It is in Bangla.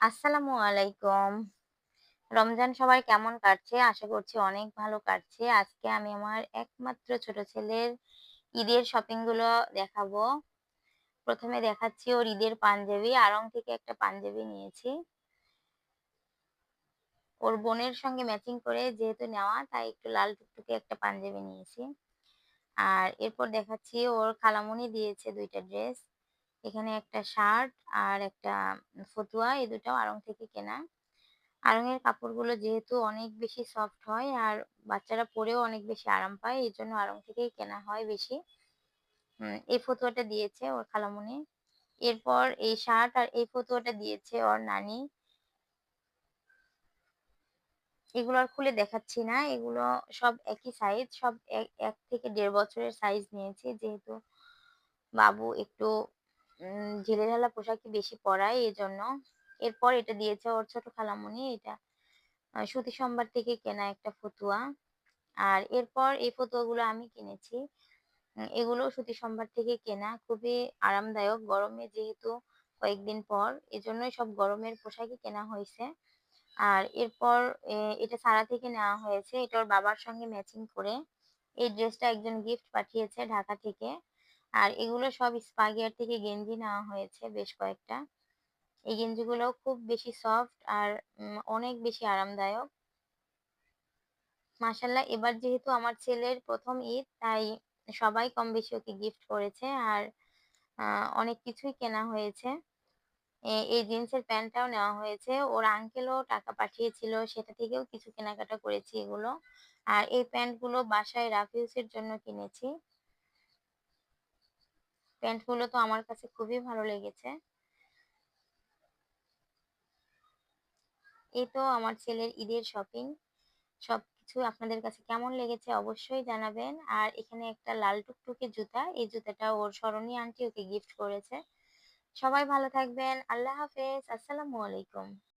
আসসালামু আলাইকুম। রমজান সবার কেমন কাটছে? আশা করছি অনেক ভালো কাটছে। আজকে আমি আমার একমাত্র ছোট ছেলের ঈদের শপিং গুলো দেখাবো। ১ম এ দেখাচ্ছি ওর ঈদের পাঞ্জাবি। আড়ং থেকে একটা পাঞ্জাবি নিয়েছি। ওর বোনের সঙ্গে ম্যাচিং করে যেহেতু নেওয়া তাই একটু লাল টুকটুকে একটা পাঞ্জাবি নিয়েছি। আর এরপর দেখাচ্ছি ওর খালামণি দিয়েছে ২ টা ড্রেস। এখানে একটা শার্ট আর একটা ফতুয়া, এই ২ টাও আড়ং থেকে কেনা। আড়ং-এর কাপড়গুলো যেহেতু অনেক বেশি সফট হয় আর বাচ্চারা পরেও অনেক বেশি আরাম পায়, এজন্য আড়ং থেকেই কেনা হয় বেশি। এই ফতুয়াটা দিয়েছে ওর খালামণি। এরপর এই শার্ট আর এই ফতুয়াটা দিয়েছে ওর নানি। এগুলো আর খুলে দেখাচ্ছি না। এগুলো সব একই সাইজ। সব ১ থেকে ১.৫ বছরের সাইজ নিয়েছি। যেহেতু বাবু একটু ঢিলেঢালা পোশাকই বেশি পড়ায় এজন্য। এরপর এটা দিয়েছে ওর ছোট খালামণি। এটা সুতি সম্ভার থেকে কেনা একটা ফতুয়া। আর এরপর এই ফতুয়াগুলো আমি কিনেছি। এগুলোও সুতি সম্ভার থেকে কেনা। খুবই আরামদায়ক। গরমে যেহেতু কয়েকদিন পর, এজন্যই সব গরমের পোশাকই কেনা হইছে। আর এরপর এটা সারা থেকে নেওয়া হয়েছে। এটা ওর বাবার সঙ্গে ম্যাচিং করে। এই ড্রেসটা একজন গিফট পাঠিয়েছে ঢাকা থেকে। আর এগুলো সব স্পাগিয়ার থেকে গেঞ্জি নেওয়া হয়েছে বেশ কয়েকটা। এই গেঞ্জিগুলোও খুব বেশি সফট আর অনেক বেশি আরামদায়ক। মাশাআল্লাহ, এবার যেহেতু আমার ছেলের ১ম ঈদ তাই সবাই কমবেশি ওকে গিফট করেছে। আর আ অনেক কিছুই কেনা হয়েছে। এই জিন্সের প্যান্টটাও নেওয়া হয়েছে। ওর আঙ্কেলও টাকা পাঠিয়েছিল, সেটা থেকেও কিছু কেনাকাটা করেছি এগুলো। আর এই প্যান্টগুলো বাসায় রাফ-ইউজের জন্য কিনেছি। প্যান্টগুলো তো আমার কাছে খুবই ভালো লেগেছে। এই তো আমার ছেলের ঈদের শপিং। সবকিছু আপনাদের কাছে কেমন লেগেছে অবশ্যই জানাবেন। আর এখানে একটা লাল টুকটুকে জুতা, এই জুতাটা ওর সরণী আন্টি ওকে গিফট করেছে। সবাই ভালো থাকবেন। আল্লাহ হাফেজ। আসসালামু আলাইকুম।